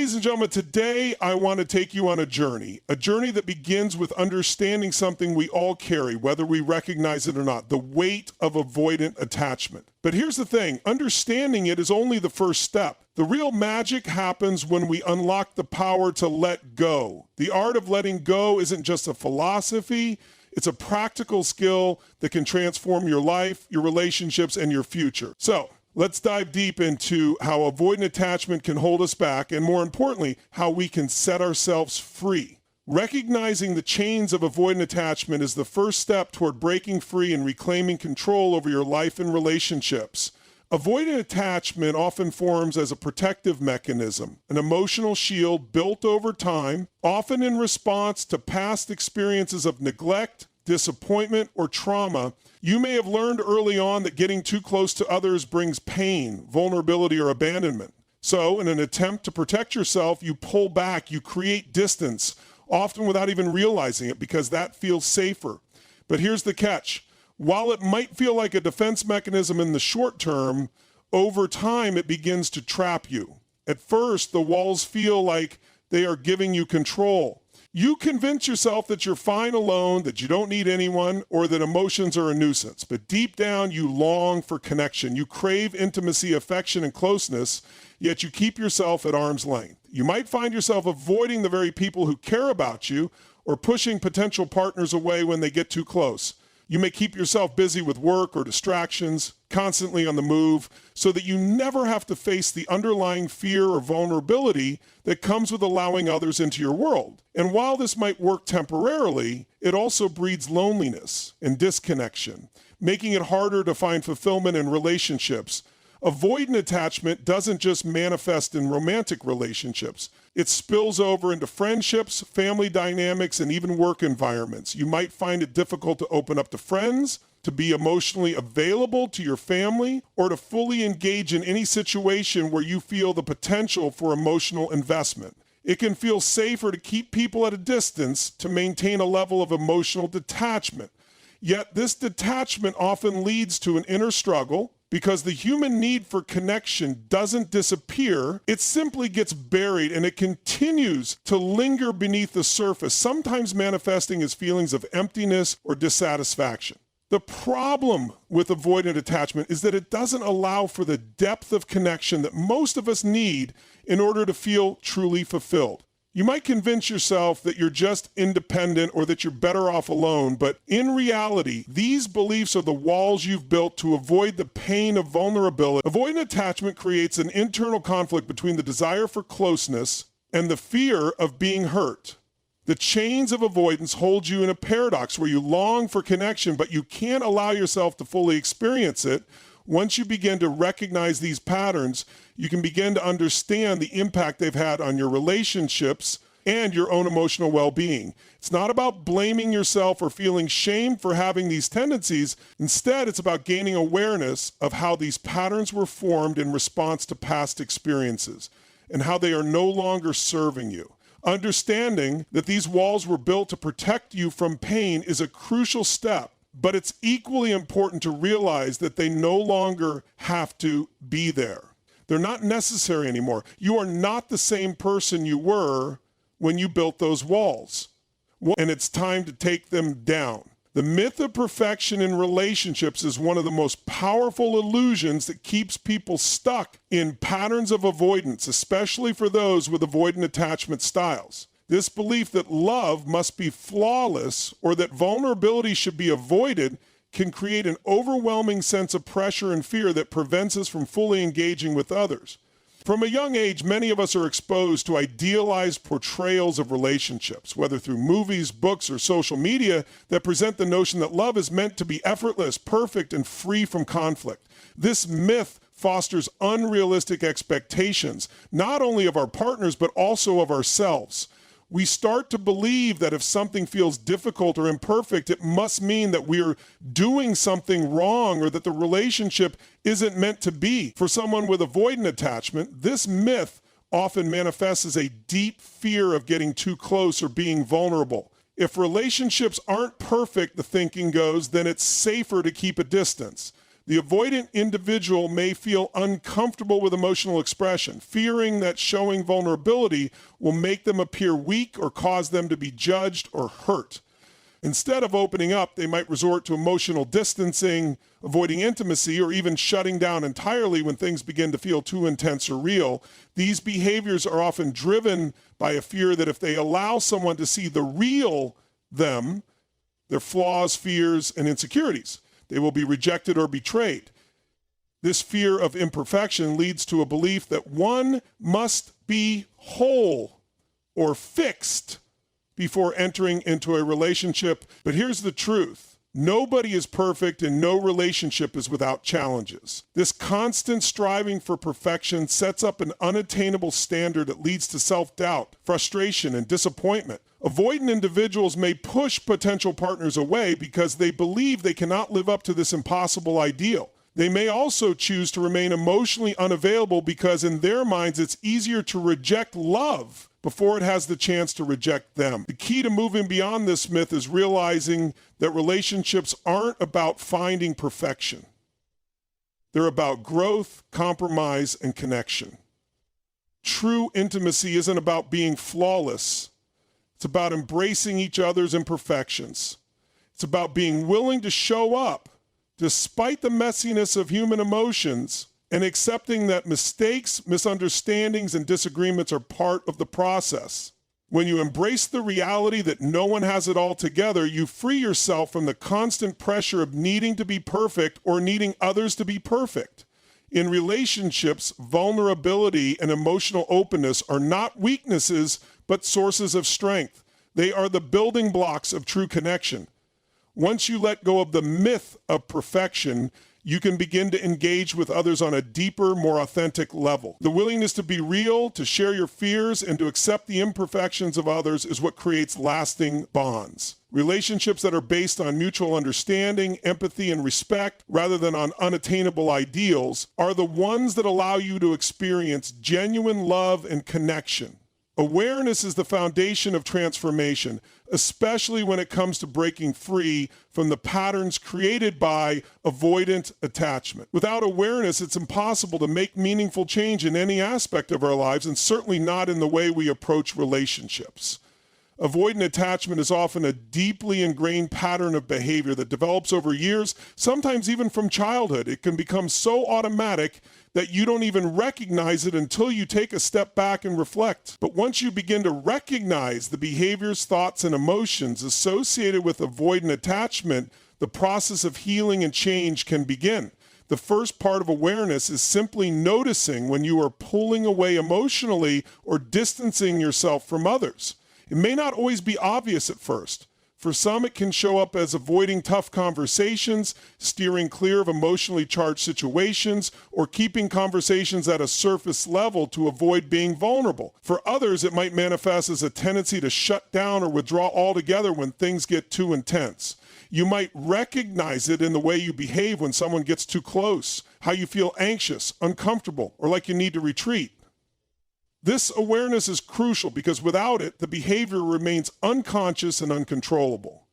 Ladies and gentlemen, today I want to take you on a journey that begins with understanding something we all carry, whether we recognize it or not, the weight of avoidant attachment. But here's the thing, understanding it is only the first step. The real magic happens when we unlock the power to let go. The art of letting go isn't just a philosophy, it's a practical skill that can transform your life, your relationships, and your future. So, let's dive deep into how avoidant attachment can hold us back, and more importantly, how we can set ourselves free. Recognizing the chains of avoidant attachment is the first step toward breaking free and reclaiming control over your life and relationships. Avoidant attachment often forms as a protective mechanism, an emotional shield built over time, often in response to past experiences of neglect, disappointment, or trauma. You may have learned early on that getting too close to others brings pain, vulnerability, or abandonment. So, in an attempt to protect yourself, you pull back, you create distance, often without even realizing it, because that feels safer. But here's the catch. While it might feel like a defense mechanism in the short term, over time it begins to trap you. At first, the walls feel like they are giving you control. You convince yourself that you're fine alone, that you don't need anyone, or that emotions are a nuisance. But deep down, you long for connection. You crave intimacy, affection, and closeness, yet you keep yourself at arm's length. You might find yourself avoiding the very people who care about you, or pushing potential partners away when they get too close. You may keep yourself busy with work or distractions, constantly on the move, so that you never have to face the underlying fear or vulnerability that comes with allowing others into your world. And while this might work temporarily, it also breeds loneliness and disconnection, making it harder to find fulfillment in relationships. Avoidant attachment doesn't just manifest in romantic relationships. It spills over into friendships, family dynamics, and even work environments. You might find it difficult to open up to friends, to be emotionally available to your family, or to fully engage in any situation where you feel the potential for emotional investment. It can feel safer to keep people at a distance to maintain a level of emotional detachment. Yet this detachment often leads to an inner struggle, because the human need for connection doesn't disappear, it simply gets buried and it continues to linger beneath the surface, sometimes manifesting as feelings of emptiness or dissatisfaction. The problem with avoidant attachment is that it doesn't allow for the depth of connection that most of us need in order to feel truly fulfilled. You might convince yourself that you're just independent or that you're better off alone, but in reality, these beliefs are the walls you've built to avoid the pain of vulnerability. Avoidant attachment creates an internal conflict between the desire for closeness and the fear of being hurt. The chains of avoidance hold you in a paradox where you long for connection, but you can't allow yourself to fully experience it. Once you begin to recognize these patterns, you can begin to understand the impact they've had on your relationships and your own emotional well-being. It's not about blaming yourself or feeling shame for having these tendencies. Instead, it's about gaining awareness of how these patterns were formed in response to past experiences and how they are no longer serving you. Understanding that these walls were built to protect you from pain is a crucial step. But it's equally important to realize that they no longer have to be there. They're not necessary anymore. You are not the same person you were when you built those walls. And it's time to take them down. The myth of perfection in relationships is one of the most powerful illusions that keeps people stuck in patterns of avoidance, especially for those with avoidant attachment styles. This belief that love must be flawless or that vulnerability should be avoided can create an overwhelming sense of pressure and fear that prevents us from fully engaging with others. From a young age, many of us are exposed to idealized portrayals of relationships, whether through movies, books, or social media, that present the notion that love is meant to be effortless, perfect, and free from conflict. This myth fosters unrealistic expectations, not only of our partners, but also of ourselves. We start to believe that if something feels difficult or imperfect, it must mean that we're doing something wrong or that the relationship isn't meant to be. For someone with avoidant attachment, this myth often manifests as a deep fear of getting too close or being vulnerable. If relationships aren't perfect, the thinking goes, then it's safer to keep a distance. The avoidant individual may feel uncomfortable with emotional expression, fearing that showing vulnerability will make them appear weak or cause them to be judged or hurt. Instead of opening up, they might resort to emotional distancing, avoiding intimacy, or even shutting down entirely when things begin to feel too intense or real. These behaviors are often driven by a fear that if they allow someone to see the real them, their flaws, fears, and insecurities, they will be rejected or betrayed. This fear of imperfection leads to a belief that one must be whole or fixed before entering into a relationship. But here's the truth. Nobody is perfect and no relationship is without challenges. This constant striving for perfection sets up an unattainable standard that leads to self-doubt, frustration, and disappointment. Avoidant individuals may push potential partners away because they believe they cannot live up to this impossible ideal. They may also choose to remain emotionally unavailable because in their minds it's easier to reject love before it has the chance to reject them. The key to moving beyond this myth is realizing that relationships aren't about finding perfection. They're about growth, compromise, and connection. True intimacy isn't about being flawless. It's about embracing each other's imperfections. It's about being willing to show up despite the messiness of human emotions and accepting that mistakes, misunderstandings, and disagreements are part of the process. When you embrace the reality that no one has it all together, you free yourself from the constant pressure of needing to be perfect or needing others to be perfect. In relationships, vulnerability and emotional openness are not weaknesses, but sources of strength. They are the building blocks of true connection. Once you let go of the myth of perfection, you can begin to engage with others on a deeper, more authentic level. The willingness to be real, to share your fears, and to accept the imperfections of others is what creates lasting bonds. Relationships that are based on mutual understanding, empathy, and respect, rather than on unattainable ideals, are the ones that allow you to experience genuine love and connection. Awareness is the foundation of transformation, especially when it comes to breaking free from the patterns created by avoidant attachment. Without awareness, it's impossible to make meaningful change in any aspect of our lives, and certainly not in the way we approach relationships. Avoidant attachment is often a deeply ingrained pattern of behavior that develops over years, sometimes even from childhood. It can become so automatic that you don't even recognize it until you take a step back and reflect. But once you begin to recognize the behaviors, thoughts, and emotions associated with avoidant attachment, the process of healing and change can begin. The first part of awareness is simply noticing when you are pulling away emotionally or distancing yourself from others. It may not always be obvious at first. For some, it can show up as avoiding tough conversations, steering clear of emotionally charged situations, or keeping conversations at a surface level to avoid being vulnerable. For others, it might manifest as a tendency to shut down or withdraw altogether when things get too intense. You might recognize it in the way you behave when someone gets too close, how you feel anxious, uncomfortable, or like you need to retreat. This awareness is crucial because without it, the behavior remains unconscious and uncontrollable.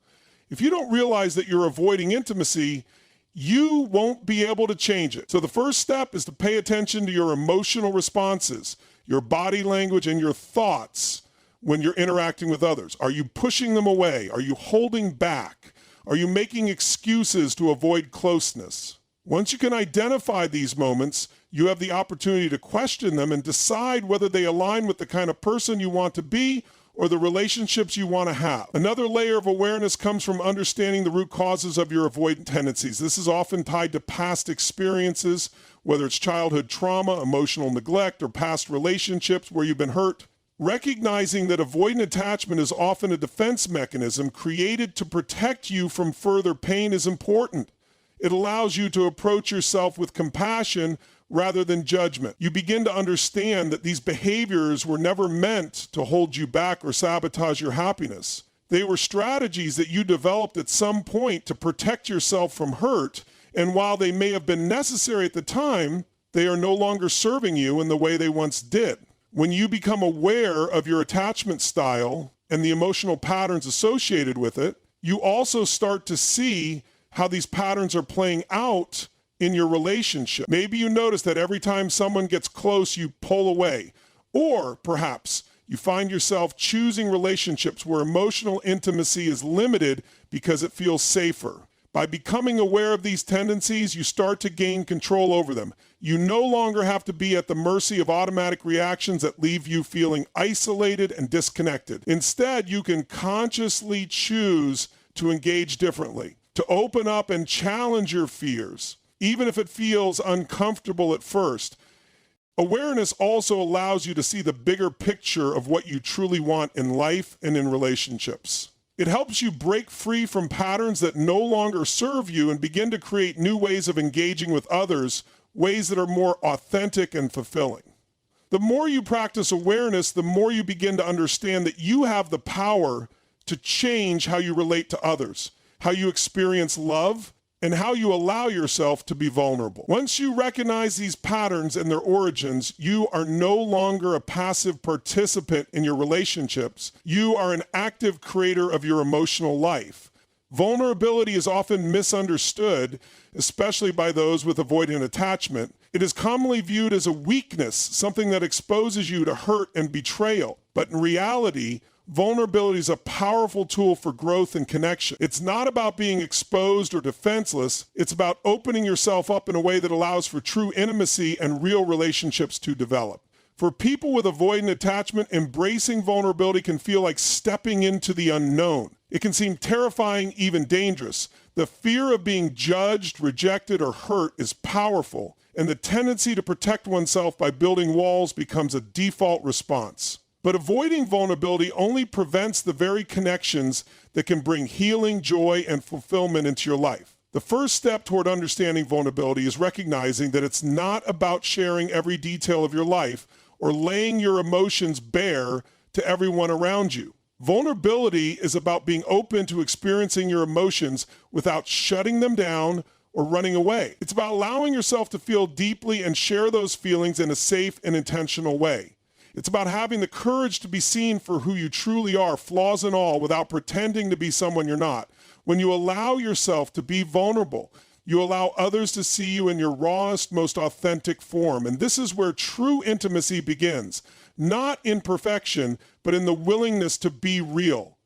If you don't realize that you're avoiding intimacy, you won't be able to change it. So the first step is to pay attention to your emotional responses, your body language, and your thoughts when you're interacting with others. Are you pushing them away? Are you holding back? Are you making excuses to avoid closeness? Once you can identify these moments, you have the opportunity to question them and decide whether they align with the kind of person you want to be or the relationships you want to have. Another layer of awareness comes from understanding the root causes of your avoidant tendencies. This is often tied to past experiences, whether it's childhood trauma, emotional neglect, or past relationships where you've been hurt. Recognizing that avoidant attachment is often a defense mechanism created to protect you from further pain is important. It allows you to approach yourself with compassion rather than judgment. You begin to understand that these behaviors were never meant to hold you back or sabotage your happiness. They were strategies that you developed at some point to protect yourself from hurt, and while they may have been necessary at the time, they are no longer serving you in the way they once did. When you become aware of your attachment style and the emotional patterns associated with it, you also start to see how these patterns are playing out in your relationship. Maybe you notice that every time someone gets close, you pull away. Or perhaps you find yourself choosing relationships where emotional intimacy is limited because it feels safer. By becoming aware of these tendencies, you start to gain control over them. You no longer have to be at the mercy of automatic reactions that leave you feeling isolated and disconnected. Instead, you can consciously choose to engage differently, to open up and challenge your fears, even if it feels uncomfortable at first. Awareness also allows you to see the bigger picture of what you truly want in life and in relationships. It helps you break free from patterns that no longer serve you and begin to create new ways of engaging with others, ways that are more authentic and fulfilling. The more you practice awareness, the more you begin to understand that you have the power to change how you relate to others, how you experience love, and how you allow yourself to be vulnerable. Once you recognize these patterns and their origins, you are no longer a passive participant in your relationships. You are an active creator of your emotional life. Vulnerability is often misunderstood, especially by those with avoidant attachment. It is commonly viewed as a weakness, something that exposes you to hurt and betrayal. But in reality, vulnerability is a powerful tool for growth and connection. It's not about being exposed or defenseless. It's about opening yourself up in a way that allows for true intimacy and real relationships to develop. For people with avoidant attachment, embracing vulnerability can feel like stepping into the unknown. It can seem terrifying, even dangerous. The fear of being judged, rejected, or hurt is powerful, and the tendency to protect oneself by building walls becomes a default response. But avoiding vulnerability only prevents the very connections that can bring healing, joy, and fulfillment into your life. The first step toward understanding vulnerability is recognizing that it's not about sharing every detail of your life or laying your emotions bare to everyone around you. Vulnerability is about being open to experiencing your emotions without shutting them down or running away. It's about allowing yourself to feel deeply and share those feelings in a safe and intentional way. It's about having the courage to be seen for who you truly are, flaws and all, without pretending to be someone you're not. When you allow yourself to be vulnerable, you allow others to see you in your rawest, most authentic form. And this is where true intimacy begins. Not in perfection, but in the willingness to be real,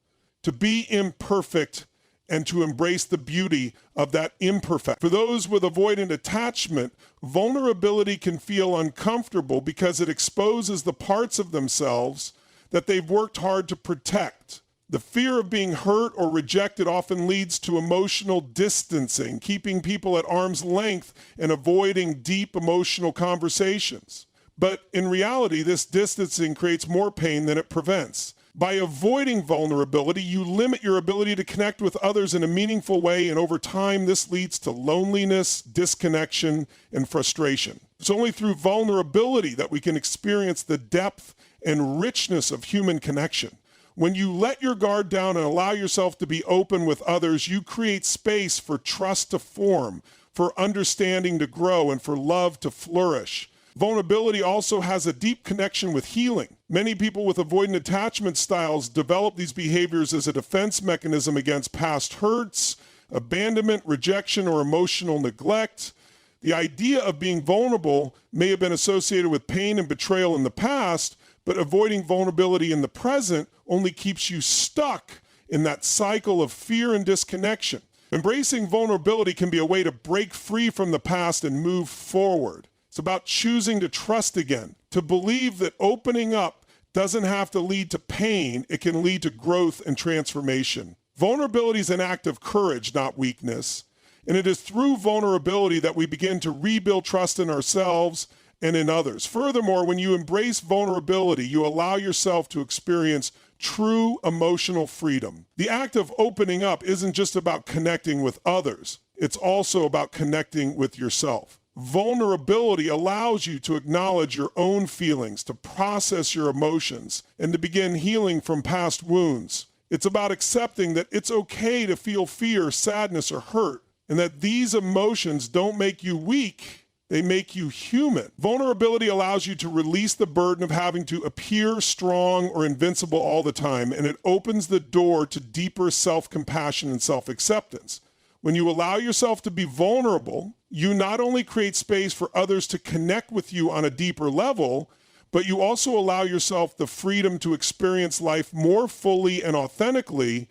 to be imperfect, and to embrace the beauty of that imperfect. For those with avoidant attachment, vulnerability can feel uncomfortable because it exposes the parts of themselves that they've worked hard to protect. The fear of being hurt or rejected often leads to emotional distancing, keeping people at arm's length and avoiding deep emotional conversations. But in reality, this distancing creates more pain than it prevents. By avoiding vulnerability, you limit your ability to connect with others in a meaningful way, and over time, this leads to loneliness, disconnection, and frustration. It's only through vulnerability that we can experience the depth and richness of human connection. When you let your guard down and allow yourself to be open with others, you create space for trust to form, for understanding to grow, and for love to flourish. Vulnerability also has a deep connection with healing. Many people with avoidant attachment styles develop these behaviors as a defense mechanism against past hurts, abandonment, rejection, or emotional neglect. The idea of being vulnerable may have been associated with pain and betrayal in the past, but avoiding vulnerability in the present only keeps you stuck in that cycle of fear and disconnection. Embracing vulnerability can be a way to break free from the past and move forward. It's about choosing to trust again, to believe that opening up doesn't have to lead to pain, it can lead to growth and transformation. Vulnerability is an act of courage, not weakness. And it is through vulnerability that we begin to rebuild trust in ourselves and in others. Furthermore, when you embrace vulnerability, you allow yourself to experience true emotional freedom. The act of opening up isn't just about connecting with others, it's also about connecting with yourself. Vulnerability allows you to acknowledge your own feelings, to process your emotions, and to begin healing from past wounds. It's about accepting that it's okay to feel fear, sadness, or hurt, and that these emotions don't make you weak, they make you human. Vulnerability allows you to release the burden of having to appear strong or invincible all the time, and it opens the door to deeper self-compassion and self-acceptance. When you allow yourself to be vulnerable, you not only create space for others to connect with you on a deeper level, but you also allow yourself the freedom to experience life more fully and authentically.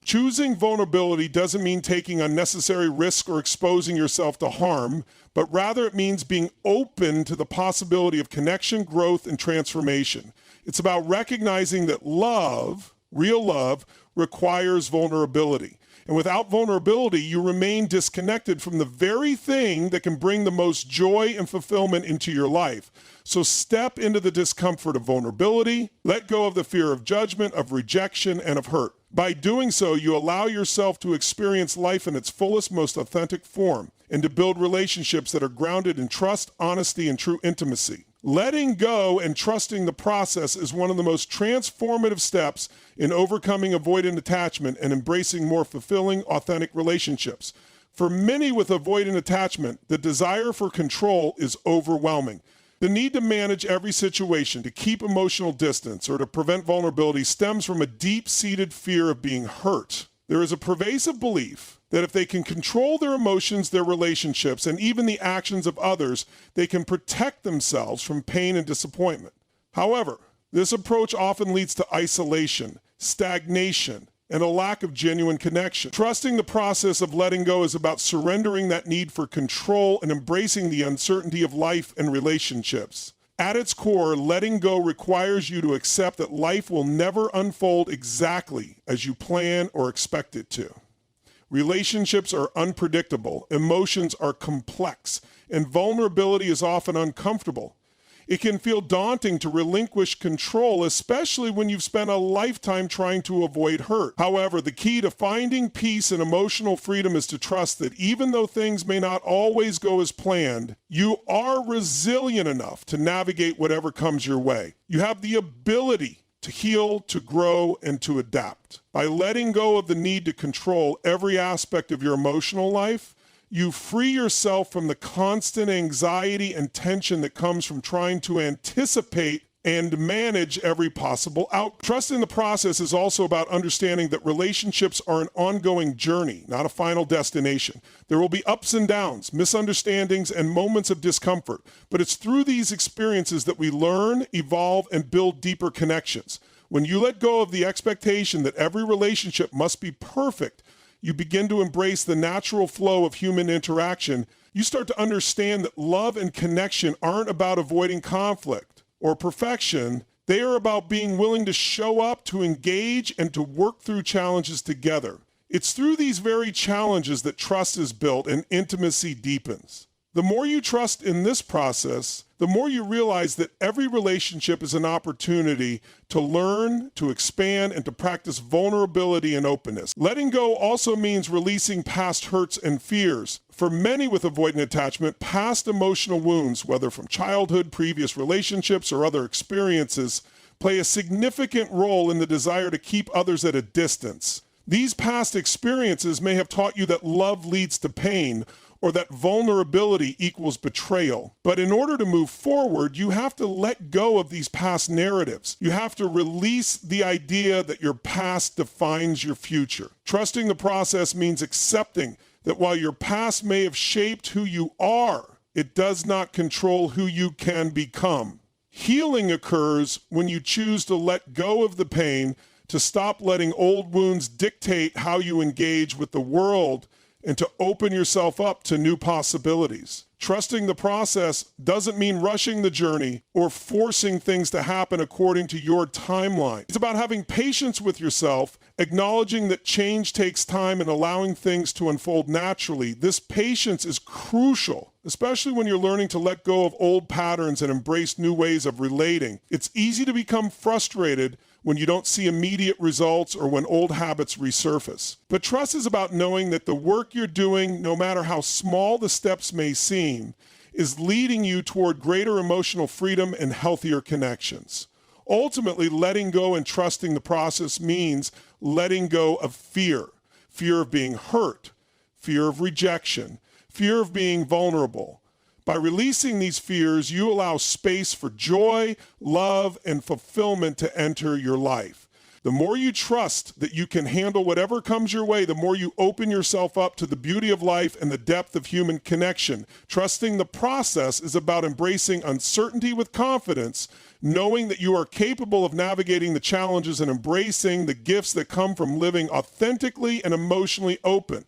Choosing vulnerability doesn't mean taking unnecessary risk or exposing yourself to harm, but rather it means being open to the possibility of connection, growth, and transformation. It's about recognizing that love, real love, requires vulnerability. And without vulnerability, you remain disconnected from the very thing that can bring the most joy and fulfillment into your life. So step into the discomfort of vulnerability, let go of the fear of judgment, of rejection, and of hurt. By doing so, you allow yourself to experience life in its fullest, most authentic form, and to build relationships that are grounded in trust, honesty, and true intimacy. Letting go and trusting the process is one of the most transformative steps in overcoming avoidant attachment and embracing more fulfilling, authentic relationships. For many with avoidant attachment, the desire for control is overwhelming. The need to manage every situation, to keep emotional distance, or to prevent vulnerability stems from a deep-seated fear of being hurt. There is a pervasive belief that if they can control their emotions, their relationships, and even the actions of others, they can protect themselves from pain and disappointment. However, this approach often leads to isolation, stagnation, and a lack of genuine connection. Trusting the process of letting go is about surrendering that need for control and embracing the uncertainty of life and relationships. At its core, letting go requires you to accept that life will never unfold exactly as you plan or expect it to. Relationships are unpredictable, emotions are complex, and vulnerability is often uncomfortable. It can feel daunting to relinquish control, especially when you've spent a lifetime trying to avoid hurt. However, the key to finding peace and emotional freedom is to trust that even though things may not always go as planned, you are resilient enough to navigate whatever comes your way. You have the ability to heal, to grow, and to adapt. By letting go of the need to control every aspect of your emotional life, you free yourself from the constant anxiety and tension that comes from trying to anticipate and manage every possible outcome. Trusting the process is also about understanding that relationships are an ongoing journey, not a final destination. There will be ups and downs, misunderstandings, and moments of discomfort, but it's through these experiences that we learn, evolve, and build deeper connections. When you let go of the expectation that every relationship must be perfect, you begin to embrace the natural flow of human interaction. You start to understand that love and connection aren't about avoiding conflict or perfection. They are about being willing to show up, to engage, and to work through challenges together. It's through these very challenges that trust is built and intimacy deepens. The more you trust in this process, the more you realize that every relationship is an opportunity to learn, to expand, and to practice vulnerability and openness. Letting go also means releasing past hurts and fears. For many with avoidant attachment, past emotional wounds, whether from childhood, previous relationships, or other experiences, play a significant role in the desire to keep others at a distance. These past experiences may have taught you that love leads to pain, or that vulnerability equals betrayal. But in order to move forward, you have to let go of these past narratives. You have to release the idea that your past defines your future. Trusting the process means accepting that while your past may have shaped who you are, it does not control who you can become. Healing occurs when you choose to let go of the pain, to stop letting old wounds dictate how you engage with the world, and to open yourself up to new possibilities. Trusting the process doesn't mean rushing the journey or forcing things to happen according to your timeline. It's about having patience with yourself, acknowledging that change takes time and allowing things to unfold naturally. This patience is crucial, especially when you're learning to let go of old patterns and embrace new ways of relating. It's easy to become frustrated when you don't see immediate results or when old habits resurface. But trust is about knowing that the work you're doing, no matter how small the steps may seem, is leading you toward greater emotional freedom and healthier connections. Ultimately, letting go and trusting the process means letting go of fear. Fear of being hurt, fear of rejection, fear of being vulnerable. By releasing these fears, you allow space for joy, love, and fulfillment to enter your life. The more you trust that you can handle whatever comes your way, the more you open yourself up to the beauty of life and the depth of human connection. Trusting the process is about embracing uncertainty with confidence, knowing that you are capable of navigating the challenges and embracing the gifts that come from living authentically and emotionally open.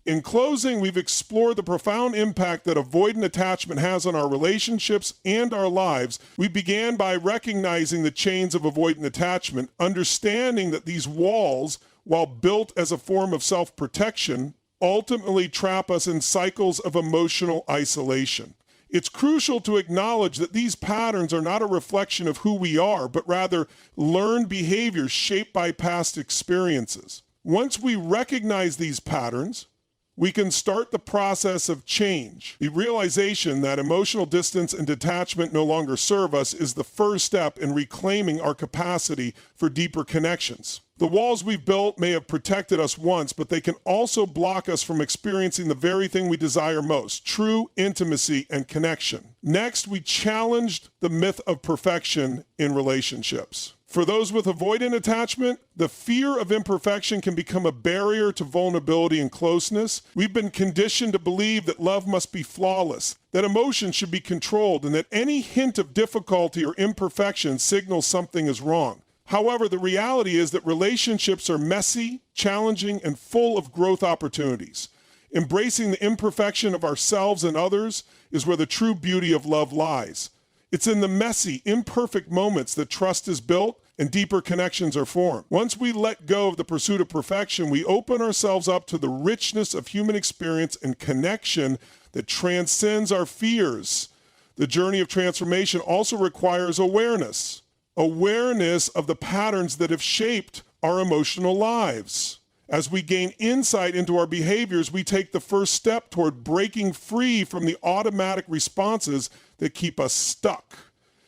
In closing, we've explored the profound impact that avoidant attachment has on our relationships and our lives. We began by recognizing the chains of avoidant attachment, understanding that these walls, while built as a form of self-protection, ultimately trap us in cycles of emotional isolation. It's crucial to acknowledge that these patterns are not a reflection of who we are, but rather learned behaviors shaped by past experiences. Once we recognize these patterns, we can start the process of change. The realization that emotional distance and detachment no longer serve us is the first step in reclaiming our capacity for deeper connections. The walls we've built may have protected us once, but they can also block us from experiencing the very thing we desire most, true intimacy and connection. Next, we challenged the myth of perfection in relationships. For those with avoidant attachment, the fear of imperfection can become a barrier to vulnerability and closeness. We've been conditioned to believe that love must be flawless, that emotions should be controlled, and that any hint of difficulty or imperfection signals something is wrong. However, the reality is that relationships are messy, challenging, and full of growth opportunities. Embracing the imperfection of ourselves and others is where the true beauty of love lies. It's in the messy, imperfect moments that trust is built and deeper connections are formed. Once we let go of the pursuit of perfection, we open ourselves up to the richness of human experience and connection that transcends our fears. The journey of transformation also requires awareness. Awareness of the patterns that have shaped our emotional lives. As we gain insight into our behaviors, we take the first step toward breaking free from the automatic responses that keep us stuck.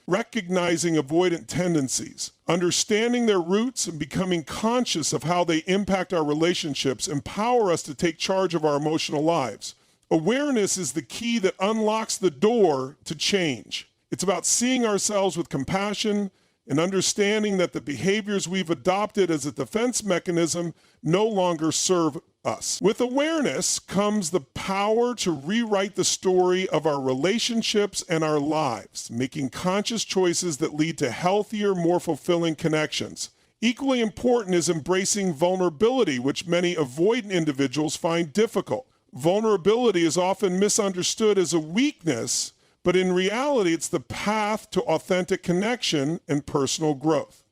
Recognizing avoidant tendencies, understanding their roots, and becoming conscious of how they impact our relationships empower us to take charge of our emotional lives. Awareness is the key that unlocks the door to change. It's about seeing ourselves with compassion and understanding that the behaviors we've adopted as a defense mechanism no longer serve us. With awareness comes the power to rewrite the story of our relationships and our lives, making conscious choices that lead to healthier, more fulfilling connections. Equally important is embracing vulnerability, which many avoidant individuals find difficult. Vulnerability is often misunderstood as a weakness, but in reality, it's the path to authentic connection and personal growth.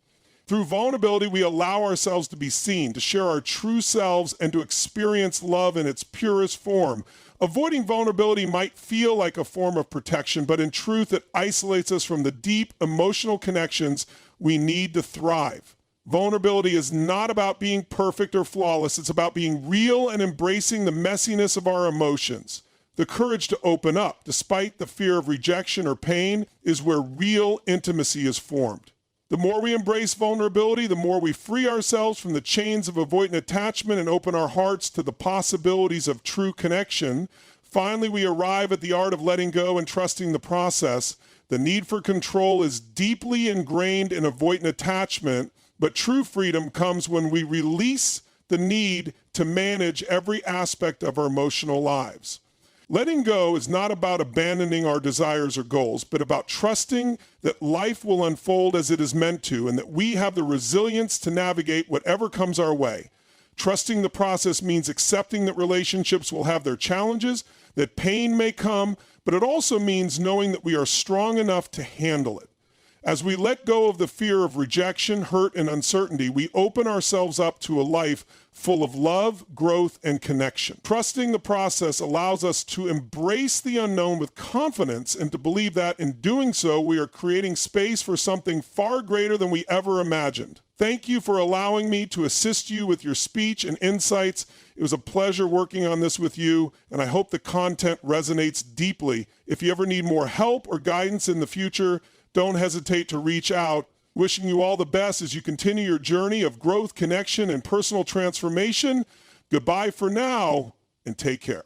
Through vulnerability, we allow ourselves to be seen, to share our true selves, and to experience love in its purest form. Avoiding vulnerability might feel like a form of protection, but in truth, it isolates us from the deep emotional connections we need to thrive. Vulnerability is not about being perfect or flawless. It's about being real and embracing the messiness of our emotions. The courage to open up, despite the fear of rejection or pain, is where real intimacy is formed. The more we embrace vulnerability, the more we free ourselves from the chains of avoidant attachment and open our hearts to the possibilities of true connection. Finally, we arrive at the art of letting go and trusting the process. The need for control is deeply ingrained in avoidant attachment, but true freedom comes when we release the need to manage every aspect of our emotional lives. Letting go is not about abandoning our desires or goals, but about trusting that life will unfold as it is meant to, and that we have the resilience to navigate whatever comes our way. Trusting the process means accepting that relationships will have their challenges, that pain may come, but it also means knowing that we are strong enough to handle it. As we let go of the fear of rejection, hurt, and uncertainty, we open ourselves up to a life full of love, growth, and connection. Trusting the process allows us to embrace the unknown with confidence and to believe that in doing so, we are creating space for something far greater than we ever imagined. Thank you for allowing me to assist you with your speech and insights. It was a pleasure working on this with you, and I hope the content resonates deeply. If you ever need more help or guidance in the future, don't hesitate to reach out. Wishing you all the best as you continue your journey of growth, connection, and personal transformation. Goodbye for now, and take care.